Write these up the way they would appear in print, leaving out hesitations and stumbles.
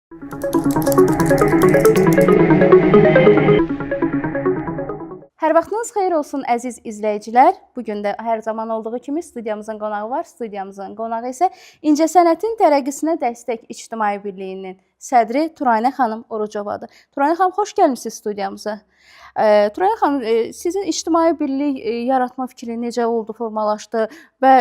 Hər vaxtınız xeyir olsun əziz izləyicilər. Bugün də hər zaman olduğu kimi studiyamızın qonağı var. Studiyamızın qonağı isə İncəsənətin Tərəqqisinə Dəstək İctimai Birliyinin sədri Turanə xanım Orucovadır. Turanə xanım, xoş gəlmisiniz studiyamıza. Turanə xanım, sizin ictimai birlik yaratma fikri necə oldu, formalaşdı və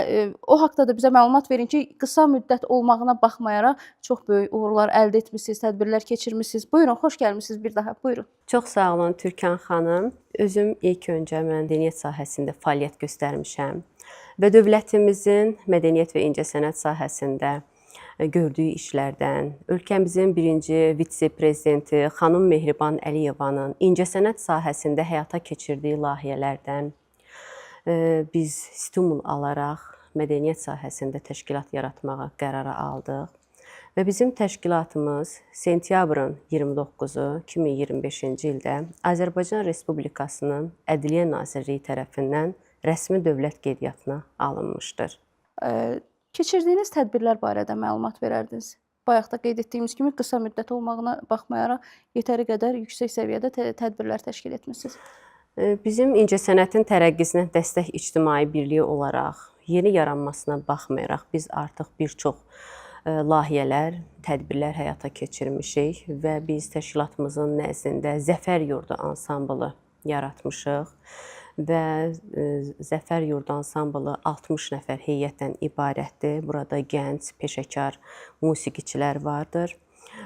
o haqda da bizə məlumat verin ki, qısa müddət olmağına baxmayaraq çox böyük uğurlar əldə etmisiniz, tədbirlər keçirmisiniz. Buyurun, xoş gəlmisiniz bir daha. Buyurun. Çox sağ olun Türkan xanım. Özüm ilk öncə mədəniyyət sahəsində fəaliyyət göstərmişəm və dövlətimizin mədəniyyət və incəsənət sahəsində gördüyü işlərdən, ölkəmizin birinci vitse-prezidenti xanım Mehriban Əliyevanın incəsənət sahəsində həyata keçirdiyi layihələrdən biz stimul alaraq mədəniyyət sahəsində təşkilat yaratmağa qərara aldıq. Və bizim təşkilatımız sentyabrın 29-u 2025-ci ildə Azərbaycan Respublikasının Ədliyyə Nazirliyi tərəfindən rəsmi dövlət qeydiyyatına alınmışdır. Keçirdiyiniz tədbirlər barədə məlumat verərdiniz. Bayaq da qeyd etdiyimiz kimi qısa müddət olmağına baxmayaraq yetəri qədər yüksək səviyyədə tədbirlər təşkil etmisiniz. Bizim İncəsənətin Tərəqqisinə Dəstək İctimai Birliyi olaraq yeni yaranmasına baxmayaraq biz artıq bir çox layihələr, tədbirlər həyata keçirmişik və biz təşkilatımızın nəzdində Zəfər Yurdu ansamblı yaratmışıq və Zəfər Yurdu ansamblı 60 nəfər heyətdən ibarətdir. Burada gənc, peşəkar musiqiçilər vardır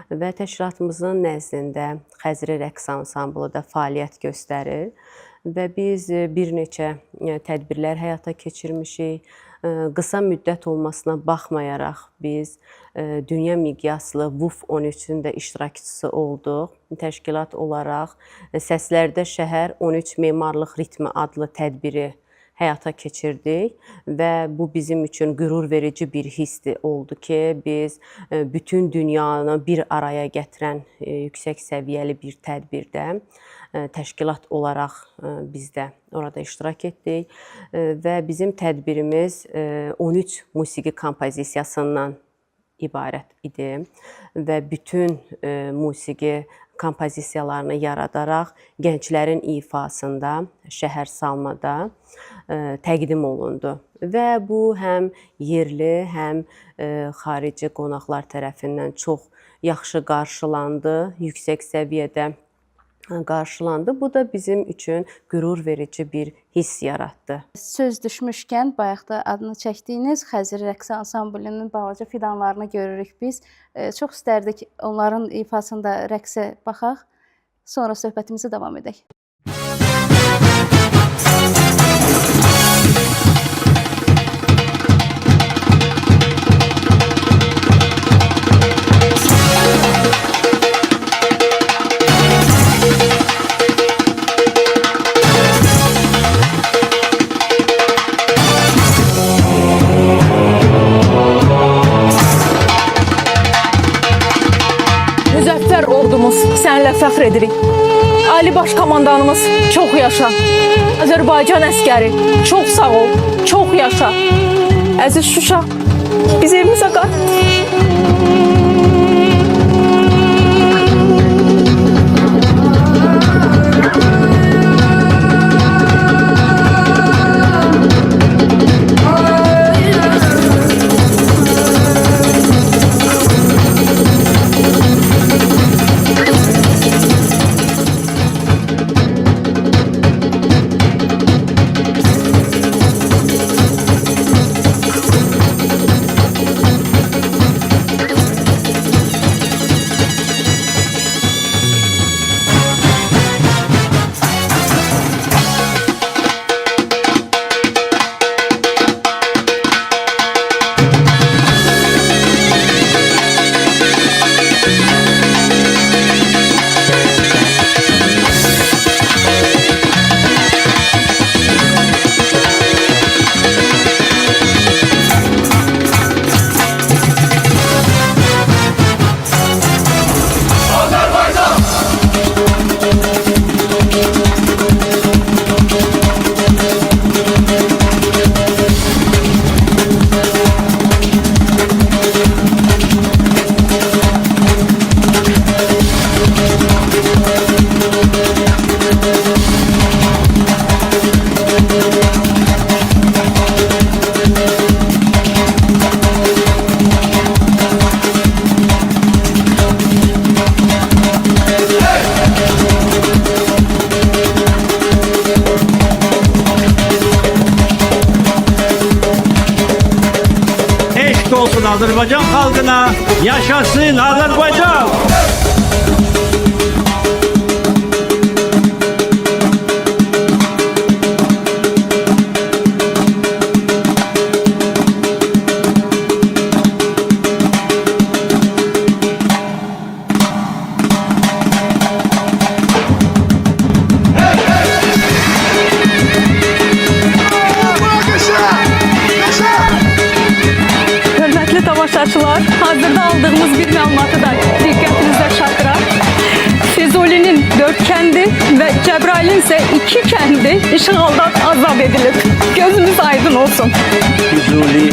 və təşkilatımızın nəzdində Xəzri rəqs ansamblı da fəaliyyət göstərir və biz bir neçə tədbirlər həyata keçirmişik. Qısa müddət olmasına baxmayaraq biz dünya miqyaslı WUF 13-ün də iştirakçısı olduq. Təşkilat olaraq Səslərdə Şəhər 13 Memarlıq Ritmi adlı tədbiri həyata keçirdik və bu bizim üçün qürur verici bir hissdir oldu ki, biz bütün dünyanı bir araya gətirən yüksək səviyyəli bir tədbirdə təşkilat olaraq biz də orada iştirak etdik və bizim tədbirimiz 13 musiqi kompozisiyasından ibarət idi və bütün musiqi kompozisiyalarını yaradaraq gənclərin ifasında şəhər salmada təqdim olundu və bu həm yerli, həm xarici qonaqlar tərəfindən çox yaxşı qarşılandı, yüksək səviyyədə qarşılandı. Bu da bizim üçün qürur verici bir hiss yaratdı. Söz düşmüşkən, bayaq da adını çəkdiyiniz Xəzri rəqs ansamblının balaca fidanlarını görürük biz. Çox istərdik onların ifasında rəqsə baxaq, sonra söhbətimizi davam edək. Müzəffər ordumuz, sənlə fəxr edirik. Ali Baş Komandanımız, çox yaşa. Azərbaycan əskəri, çox sağ ol, çox yaşa. Əziz Şuşa, biz evimizə qayıtdıq. Azərbaycan xalqına yaşasın Azərbaycan! Hörmətli tamaşaçılar, hazırda aldığımız bir məlumatı da diqqətinizə çatdıraq. Füzulinin 4 kəndi və Cəbrailin isə 2 kəndi işğaldan azad edilib. Gözümüz aydın olsun. Füzuli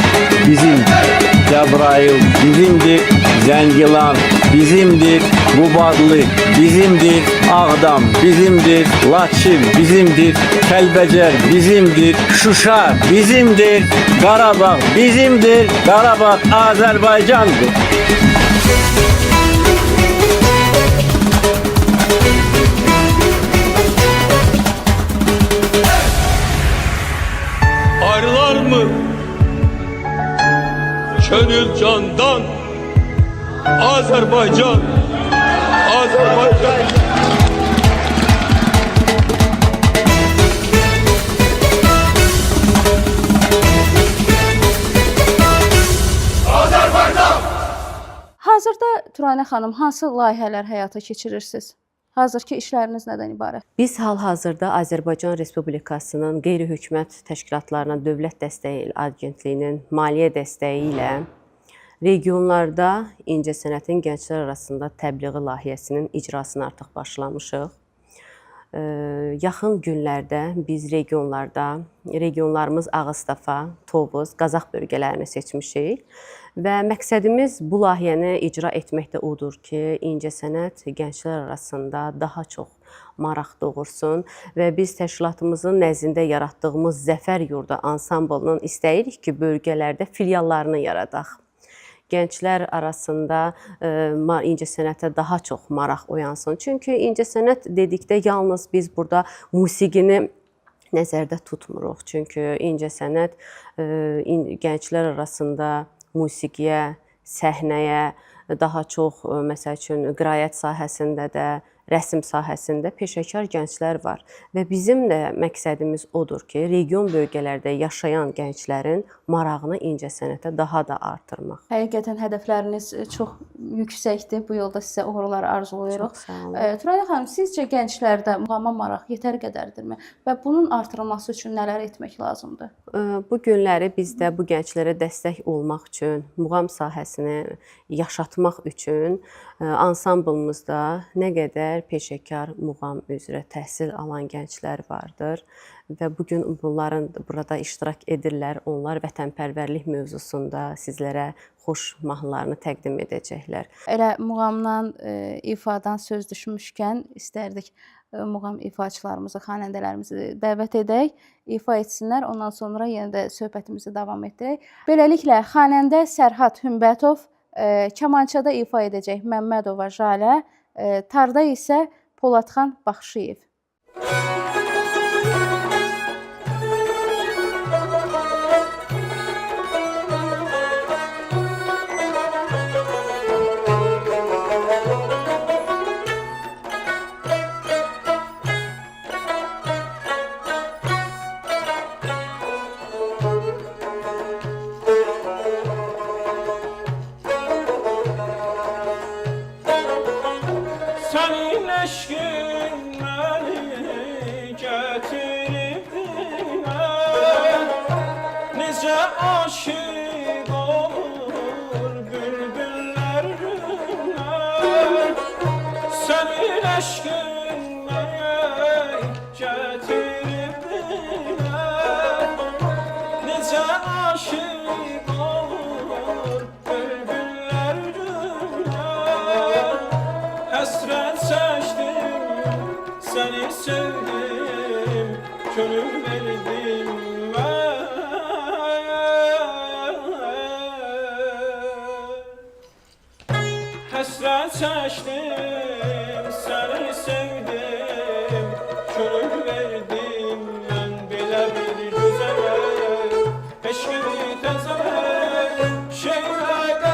bizimdir, Cəbrail bizimdir, Zəngilan bizimdir, Qubadlı bizimdir, Ağdam bizimdir, Laçın bizimdir, Kəlbəcər bizimdir, Şuşa bizimdir, Qarabağ bizimdir, Qarabağ Azərbaycandır. Ayrılar mı gönül candan? Azerbaycan, Azerbaycan. Hazırda Turanə xanım hansı layihələr həyata keçirirsiniz? Hazırki işləriniz nədən ibarət? Biz hal-hazırda Azərbaycan Respublikasının qeyri-hökumət təşkilatlarına Dövlət Dəstəyi Agentliyinin maliyyə dəstəyi ilə regionlarda incəsənətin gənclər arasında təbliği layihəsinin icrasına artıq başlamışıq. Yaxın günlərdə biz regionlarımız Ağstafa, Tovuz, Qazax bölgələrini seçmişik və məqsədimiz bu layihəni icra etməkdə odur ki, incəsənət gənclər arasında daha çox maraq doğursun və biz təşkilatımızın nəzdində yaratdığımız Zəfər Yurdu ansamblının istəyirik ki, bölgələrdə filiallarını yaradaq. Gənclər arasında incəsənətə daha çox maraq oyansın. Çünki incəsənət dedikdə yalnız biz burada musiqini nəzərdə tutmuruq. Çünki incəsənət gənclər arasında musiqiyə, səhnəyə, daha çox məsəl üçün qiraət sahəsində də, rəsm sahəsində peşəkar gənclər var və bizim də məqsədimiz odur ki, region bölgələrdə yaşayan gənclərin marağını incəsənətə daha da artırmaq. Həqiqətən hədəfləriniz çox yüksəkdir. Bu yolda sizə uğurlar arzulayırıq. Çox sağ olun. Turanə xanım, sizcə gənclərdə muğama maraq yetər qədərdirmi və bunun artırılması üçün nələr etmək lazımdır? Bu günləri biz də bu gənclərə dəstək olmaq üçün, muğam sahəsini yaşatmaq üçün ansamblımızda nə qədər peşəkar muğam üzrə təhsil alan gənclər vardır və bu gün bunların burada iştirak edirlər. Onlar vətənpərvərlik mövzusunda sizlərə xoş mahnılarını təqdim edəcəklər. Elə muğamdan, ifadan söz düşmüşkən istərdik muğam ifaçılarımızı, xanəndələrimizi dəvət edək, ifa etsinlər. Ondan sonra yenə də söhbətimizi davam etdirək. Beləliklə, xanəndə Sərhad Hümbətov, kamançada ifa edəcək Məmmədova Jalə, tarda isə Poladxan Baxşıyev. Senin eşkin beni getirip nice aşık olur bülbüllerine. Senin eşkin beni getirip nice aşık olur bülbüllerine. Hasret seçtim, seni sevdim, gönül verdim ben. Hasret seçtim, seni sevdim, gönül verdim ben. Belə bir güzələ, eşqini təzələ, şeylə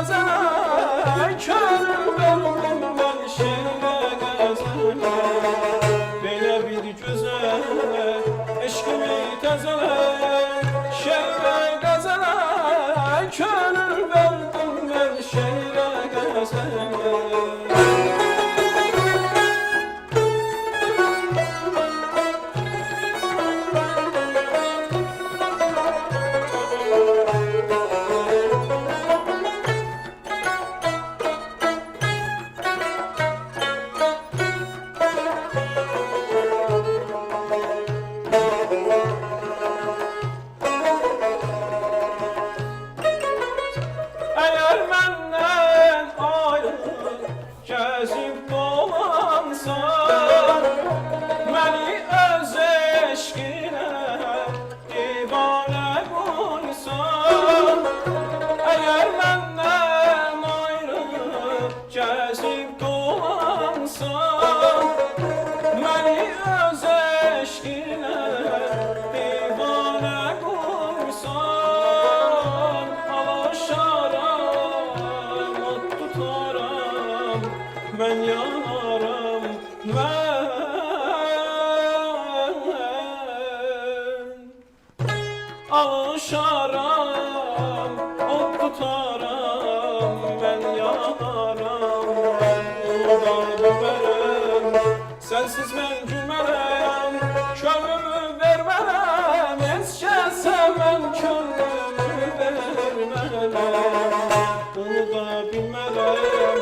qoysan, məni öz eşqinə divanə qoysan, alışaram, od tutaram, mən yanaram, mən alışaram, od tutaram, mən yanaram, unudan bilmərəm, sənsiz mən gülmərəm, könlümü vermərəm, heç kəsə mən könlümü vermərəm, unuda bilmərəm,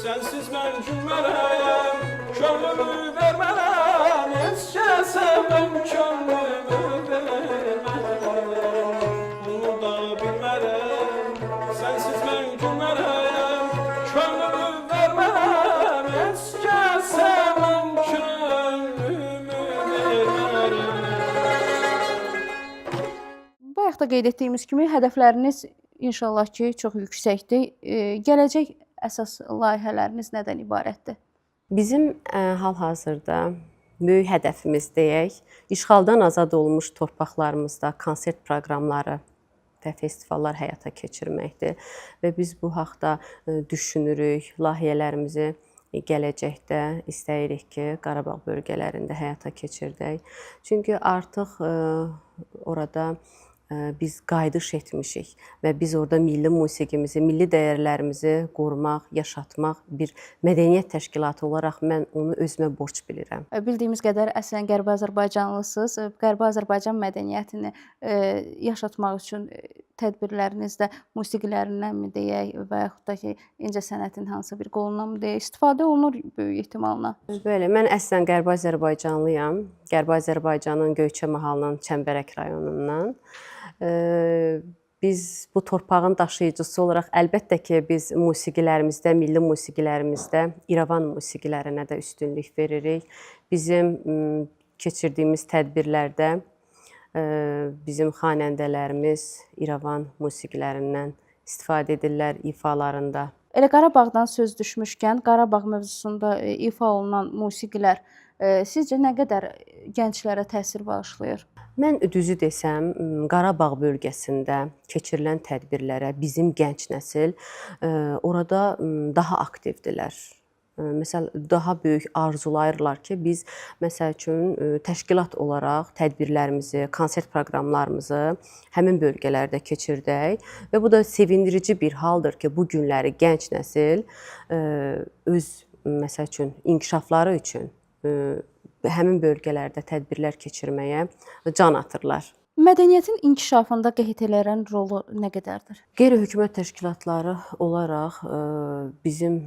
sənsiz mən gülmərəm, könlümü vermərəm, heç kəsə mən könlümü vermərəm, unuda bilmərəm, sənsiz mən gülmərəm, könlümü vermərəm, heç kəsə mən könlümü vermərəm. Bayaq da qeyd etdiyimiz kimi hədəfləriniz inşallah ki, çox yüksəkdir. Gələcək əsas layihələriniz nədən ibarətdir? Bizim hal-hazırda böyük hədəfimiz deyək, işğaldan azad olmuş torpaqlarımızda konsert proqramları və festivallar həyata keçirməkdir və biz bu haqda düşünürük, layihələrimizi gələcəkdə istəyirik ki, Qarabağ bölgələrində həyata keçirdək. Çünki artıq orada biz qayıdış etmişik və biz orada milli musiqimizi, milli dəyərlərimizi qorumaq, yaşatmaq bir mədəniyyət təşkilatı olaraq mən onu özümə borc bilirəm. Bildiyimiz qədər əslən Qərbi Azərbaycanlısınız. Qərbi Azərbaycan mədəniyyətini yaşatmaq üçün tədbirlərinizdə musiqilərindənmi deyək və yaxud da ki, incəsənətin hansı bir qolundanmı deyək, istifadə olunur böyük ehtimalla. Bəli, mən əslən Qərbi Azərbaycanlıyam. Qərbi Azərbaycanın Göyçə mahalının Çəmbərək rayonundan. Biz bu torpağın daşıyıcısı olaraq əlbəttə ki, biz musiqilərimizdə, milli musiqilərimizdə İrəvan musiqilərinə də üstünlük veririk. Bizim keçirdiyimiz tədbirlərdə bizim xanəndələrimiz İrəvan musiqilərindən istifadə edirlər ifalarında. Elə Qarabağdan söz düşmüşkən, Qarabağ mövzusunda ifa olunan musiqilər sizcə nə qədər gənclərə təsir bağışlayır? Mən düzü desəm, Qarabağ bölgəsində keçirilən tədbirlərə bizim gənc nəsil orada daha aktivdirlər. Məsəl daha böyük arzulayırlar ki, biz məsəl üçün təşkilat olaraq tədbirlərimizi, konsert proqramlarımızı həmin bölgələrdə keçirdək və bu da sevindirici bir haldır ki, bu günləri gənc nəsil öz məsəl üçün inkişafları üçün həmin bölgələrdə tədbirlər keçirməyə can atırlar. Mədəniyyətin inkişafında QHT-lərin rolu nə qədərdir? Qeyri-hökumət təşkilatları olaraq bizim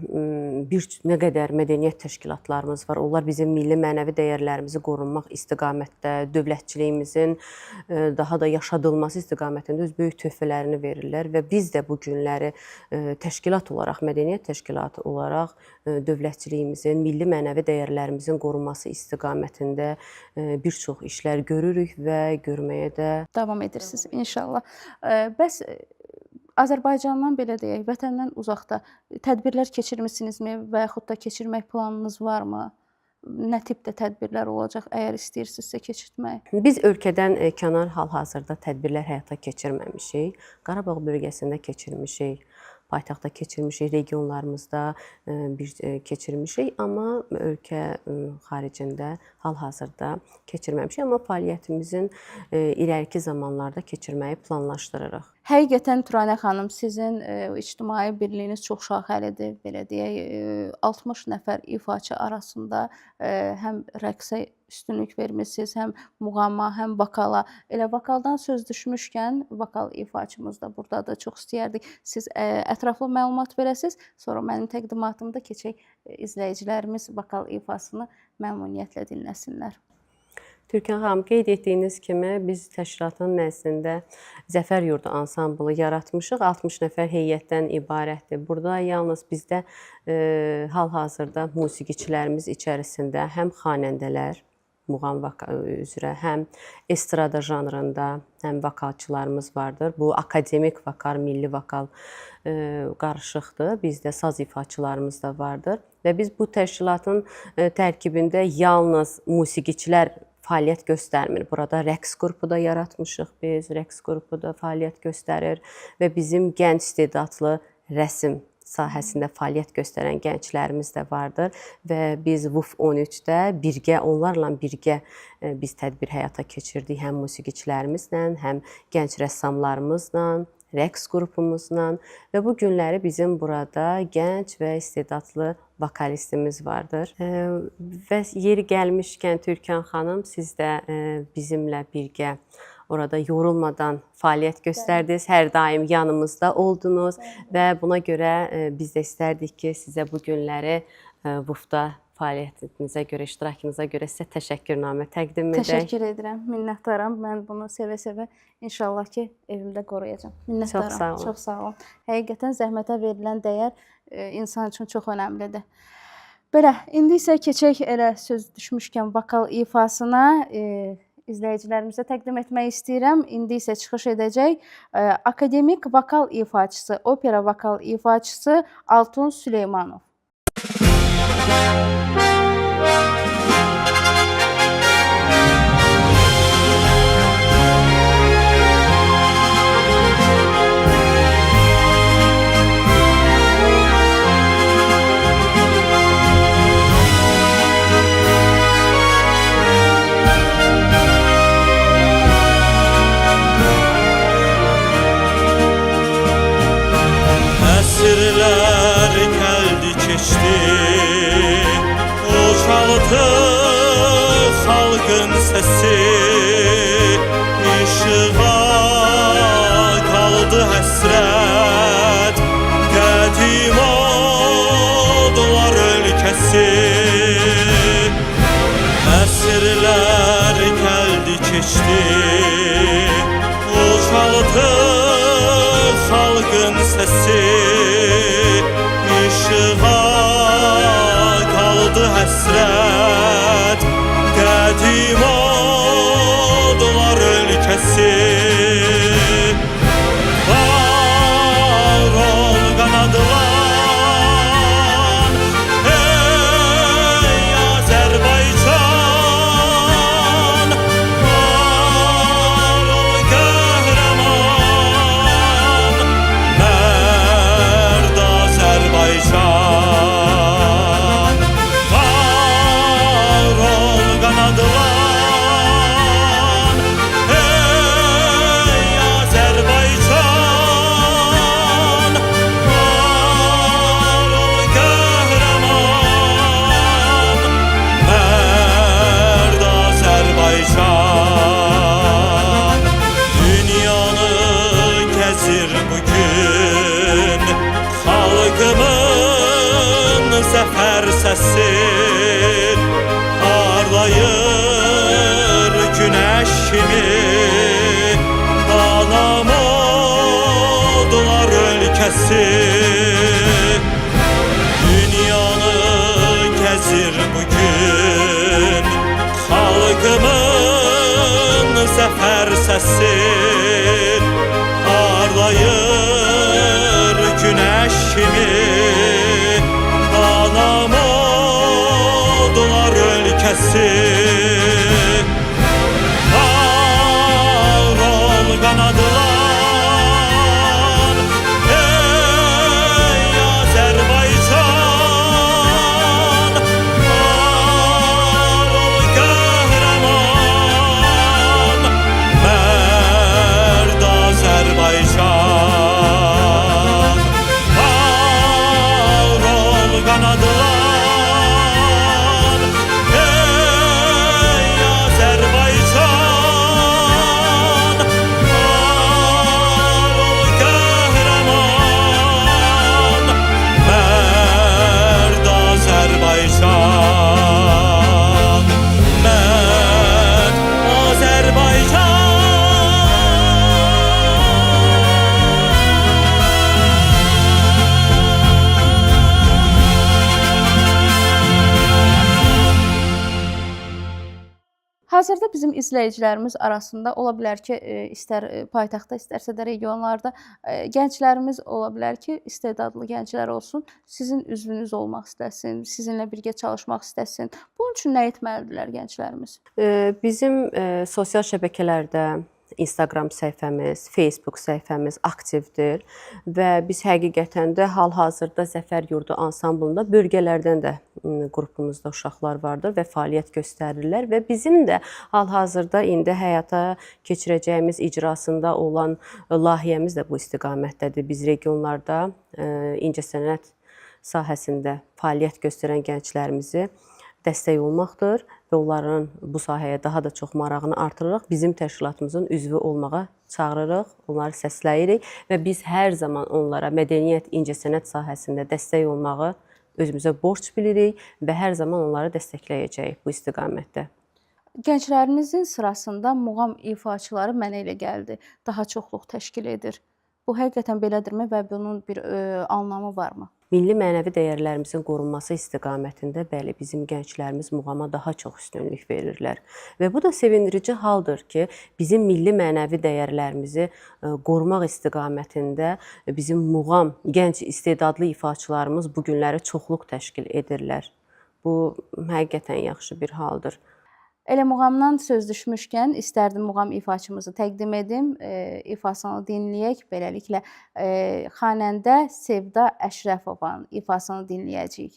nə qədər mədəniyyət təşkilatlarımız var. Onlar bizim milli mənəvi dəyərlərimizi qorunmaq istiqamətdə, dövlətçiliyimizin daha da yaşadılması istiqamətində öz böyük töhfələrini verirlər və biz də bu günləri təşkilat olaraq, mədəniyyət təşkilatı olaraq dövlətçiliyimizin, milli mənəvi dəyərlərimizin qorunması istiqamətində bir çox işlər görürük və görməyə də davam edirsiniz inşallah. Bəs Azərbaycandan belə deyək, vətəndən uzaqda tədbirlər keçirmisinizmi və yaxud da keçirmək planınız varmı? Nə tipdə tədbirlər olacaq əgər istəyirsinizsə keçirtmək? Biz ölkədən kənar hal-hazırda tədbirlər həyata keçirməmişik. Qarabağ bölgəsində keçirmişik. Paytaxtda keçirmişik, regionlarımızda keçirmişik, amma ölkə xaricində hal-hazırda keçirməmişik, amma fəaliyyətimizin irəli zamanlarda keçirməyi planlaşdırırıq. Həqiqətən Turanə xanım, sizin ictimai birliyiniz çox şaxəlidir, belə deyək, 60 nəfər ifaçı arasında həm rəqsə üstünlük vermisiniz, həm muğama, həm vokala. Elə vokaldan söz düşmüşkən, vokal ifaçımız da burdadır. Çox istəyərdik siz ətraflı məlumat verəsiniz, sonra mənim təqdimatımda keçək izləyicilərimiz vokal ifasını məmnuniyyətlə dinləsinlər. Türkan xanım, qeyd etdiyiniz kimi biz təşkilatın nəzdində Zəfər Yurdu ansamblı yaratmışıq. 60 nəfər heyətdən ibarətdir. Burada yalnız bizdə hal-hazırda musiqiçilərimiz içərisində həm xanəndələr, muğam üzrə həm estrada janrında, həm vokalçılarımız vardır. Bu akademik vokal, milli vokal qarışıqdır. Bizdə saz ifaçılarımız da vardır və biz bu təşkilatın tərkibində yalnız musiqiçilər fəaliyyət göstərmir. Burada rəqs qrupu da yaratmışıq biz. Rəqs qrupu da fəaliyyət göstərir və bizim gənc istedadlı rəsm sahəsində fəaliyyət göstərən gənclərimiz də vardır və biz VUF 13-də birgə, onlarla birgə biz tədbir həyata keçirdik. Həm musiqiçilərimizlə, həm gənc rəssamlarımızla, rəqs qrupumuzla və bu günləri bizim burada gənc və istedadlı vokalistimiz vardır. Və yeri gəlmişkən Türkan xanım, siz də bizimlə birgə orada yorulmadan fəaliyyət göstərdiniz, hər daim yanımızda oldunuz və buna görə biz də istərdik ki, sizə bu günləri VUF-da fəaliyyətinizə görə, iştirakınıza görə sizə təşəkkürnamə təqdim edək. Təşəkkür edirəm, minnətdaram. Mən bunu sevə-sevə inşallah ki, evimdə qoruyacağam. Minnətdaram. Çox sağ olun. Çox sağ olun. Həqiqətən zəhmətə verilən dəyər insan üçün çox önəmlidir. Belə, indi isə keçək elə söz düşmüşkən vokal ifasına. İzləyicilərimizə təqdim etmək istəyirəm. İndi isə çıxış edəcək akademik vokal ifaçısı, opera vokal ifaçısı Altun Süleymanov. Əsrlər gəldi keçdi, ucaldı xalqın səsi, işığa qaldı həsrət, qədim odlar ölkəsi. Əsrlər gəldi keçdi, ucaldı xalqın səsi, işığa qaldı həsrət, qədim odlar ölkəsi. Var ol qanadılan, ey Azərbaycan, var ol qəhrəman, mərd Azərbaycan. Var ol qanadılan, ey Azərbaycan, var ol qəhrəman, mərd Azərbaycan. Dünyanı gəzir bugün xalqımın zəfər səsi, parlayır günəş kimi, anam odlar ölkəsi. Dünyanı gəzir bugün xalqımın zəfər səsi, parlayır günəş kimi, anam odlar ölkəsi. Var ol qanadılan, ey Azərbaycan, var ol qəhrəman, mərd Azərbaycan. Var ol qanadılan, ey Hal-hazırda bizim izləyicilərimiz arasında ola bilər ki, istər paytaxtda, istərsə də regionlarda gənclərimiz ola bilər ki, istedadlı gənclər olsun, sizin üzvünüz olmaq istəsin, sizinlə birgə çalışmaq istəsin. Bunun üçün nə etməlidirlər gənclərimiz? Bizim sosial şəbəkələrdə Instagram səhifəmiz, Facebook səhifəmiz aktivdir və biz həqiqətən də hal-hazırda Zəfər Yurdu ansamblında bölgələrdən də qrupumuzda uşaqlar vardır və fəaliyyət göstərirlər və bizim də hal-hazırda indi həyata keçirəcəyimiz icrasında olan layihəmiz də bu istiqamətdədir. Biz regionlarda incəsənət sahəsində fəaliyyət göstərən gənclərimizi dəstək olmaqdır və onların bu sahəyə daha da çox marağını artırırıq. Bizim təşkilatımızın üzvü olmağa çağırırıq, onları səsləyirik və biz hər zaman onlara mədəniyyət, incəsənət sahəsində dəstək olmağı özümüzə borc bilirik və hər zaman onları dəstəkləyəcəyik bu istiqamətdə. Gənclərinizin sırasında muğam ifaçıları mənə elə gəldi, daha çoxluq təşkil edir. Bu həqiqətən belədirmi və bunun bir anlamı varmı? Milli mənəvi dəyərlərimizin qorunması istiqamətində bəli, bizim gənclərimiz muğama daha çox üstünlük verirlər. Və bu da sevindirici haldır ki, bizim milli mənəvi dəyərlərimizi qorumaq istiqamətində bizim muğam, gənc istedadlı ifaçılarımız bu günləri çoxluq təşkil edirlər. Bu həqiqətən yaxşı bir haldır. Elə muğamdan söz düşmüşkən istərdim muğam ifaçımızı təqdim edim, ifasını dinləyək. Beləliklə xanəndə Sevda Əşrəfovanın ifasını dinləyəcəyik.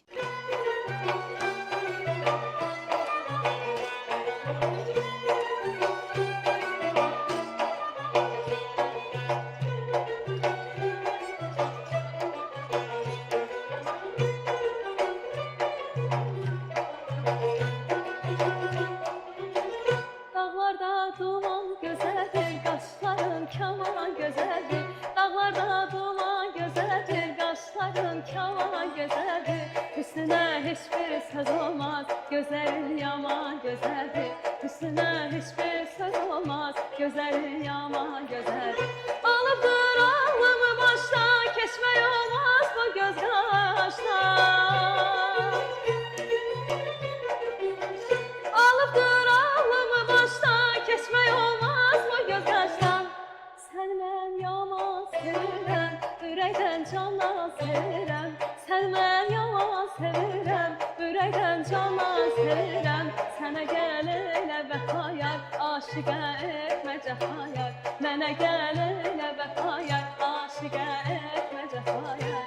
Üstüne hiçbir söz olmaz, gözlerin yaman güzeldir. Üstüne hiçbir söz olmaz, gözlerin yaman güzeldir. Alıpdır ağlımı baştan, keçmək olmaz bu göz qaşdan. Alıpdır ağlımı baştan, keçmək olmaz bu göz qaşdan. Sen mən yaman sevirəm, ürəkdən candan sevirəm. Sen mən yaman sevirəm, ürəkdən candan sevirəm. Sənə gəl elə vəfayar, aşiqə etmə cəfayar. Mənə gəl elə vəfayar, aşiqə etmə cəfayar.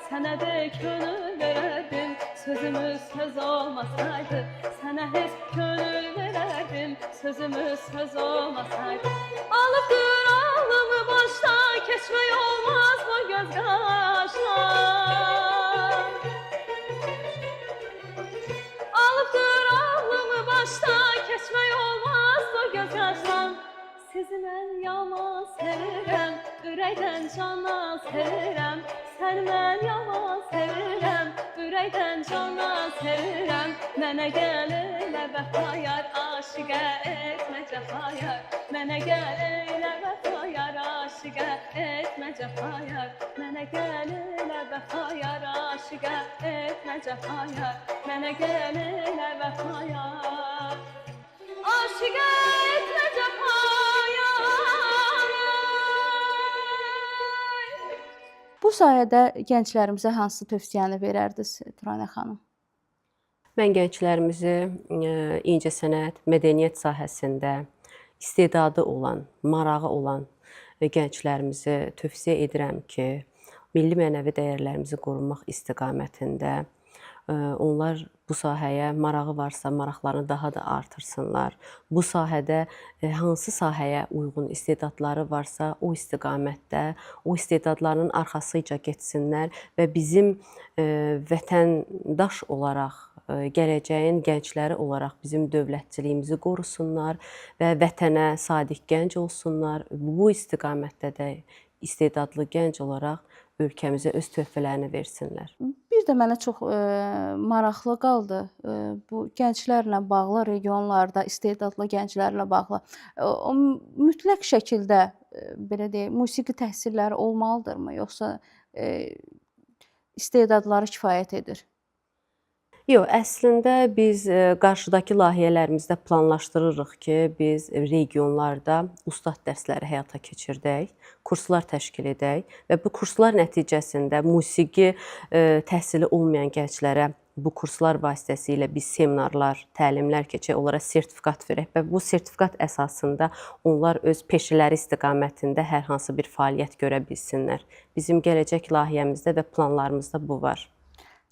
Sənə də könül verərdim, sözümüz söz olmasaydı. Sənə heç könül verərdim, sözümüz söz olmasaydı. Alıpdır ağlımı başdan, keçmək olmaz bu göz qaşdan. Alıpdır ağlımı başdan, keçmək olmaz bu göz qaşdan. Sizi mən yaman sevirəm, ürəkdən candan sevirəm. Sən mən yaman sevirəm, ürəkdən candan sevirəm. Mənə gəl elə vəfayar, aşiqə etmə cəfayar. Mənə gəl elə vəfayar, aşiqə etmə cəfayar. Mənə gəl elə vəfayar, aşiqə etmə cəfayar. Mənə gəl elə vəfayar, aşiqə etmə cəfayar. Bu sayədə gənclərimizə hansı tövsiyəni verərdiniz Turanə xanım? Mən gənclərimizi incəsənət, mədəniyyət sahəsində istedadı olan, marağı olan gənclərimizi tövsiyə edirəm ki, milli mənəvi dəyərlərimizi qorumaq istiqamətində onlar bu sahəyə marağı varsa, maraqlarını daha da artırsınlar. Bu sahədə hansı sahəyə uyğun istedadları varsa, o istiqamətdə, o istedadlarının arxasıca getsinlər və bizim vətəndaş olaraq gələcəyin gəncləri olaraq bizim dövlətçiliyimizi qorusunlar və vətənə sadiq gənc olsunlar. Bu istiqamətdə də istedadlı gənc olaraq ölkəmizə öz töhfələrini versinlər. Bir də mənə çox maraqlı qaldı. Bu gənclərlə bağlı, regionlarda istedadlı gənclərlə bağlı. O mütləq şəkildə belə deyək, musiqi təhsilləri olmalıdırmı, yoxsa istedadları kifayət edir? Yox, əslində biz qarşıdakı layihələrimizdə planlaşdırırıq ki, biz regionlarda ustad dərsləri həyata keçirdək, kurslar təşkil edək və bu kurslar nəticəsində musiqi təhsili olmayan gənclərə bu kurslar vasitəsilə biz seminarlar, təlimlər keçək, onlara sertifikat verək və bu sertifikat əsasında onlar öz peşələri istiqamətində hər hansı bir fəaliyyət görə bilsinlər. Bizim gələcək layihəmizdə və planlarımızda bu var.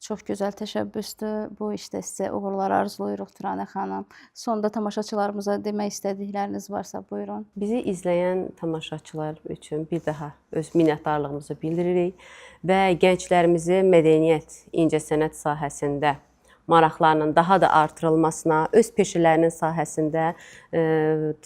Çox gözəl təşəbbüsdür. Bu işdə sizə uğurlar arzulayırıq Turanə xanım. Sonda tamaşaçılarımıza demək istədikləriniz varsa buyurun. Bizi izləyən tamaşaçılar üçün bir daha öz minnətdarlığımızı bildiririk və gənclərimizi mədəniyyət, incəsənət sahəsində maraqlarının daha da artırılmasına, öz peşələrinin sahəsində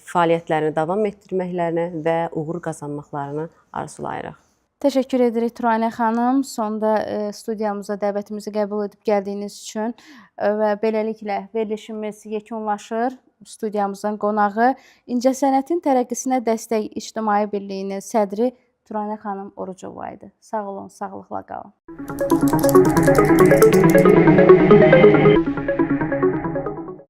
fəaliyyətlərini davam etdirməklərini və uğur qazanmaqlarını arzulayırıq. Təşəkkür edirik Turanə xanım. Sonda studiyamıza dəvətimizi qəbul edib gəldiyiniz üçün və beləliklə verilişimiz yekunlaşır. Studiyamızın qonağı İncəsənətin Tərəqqisinə Dəstək İctimai Birliyinin sədri Turanə xanım Orucova idi. Sağ olun, sağlıqla qalın.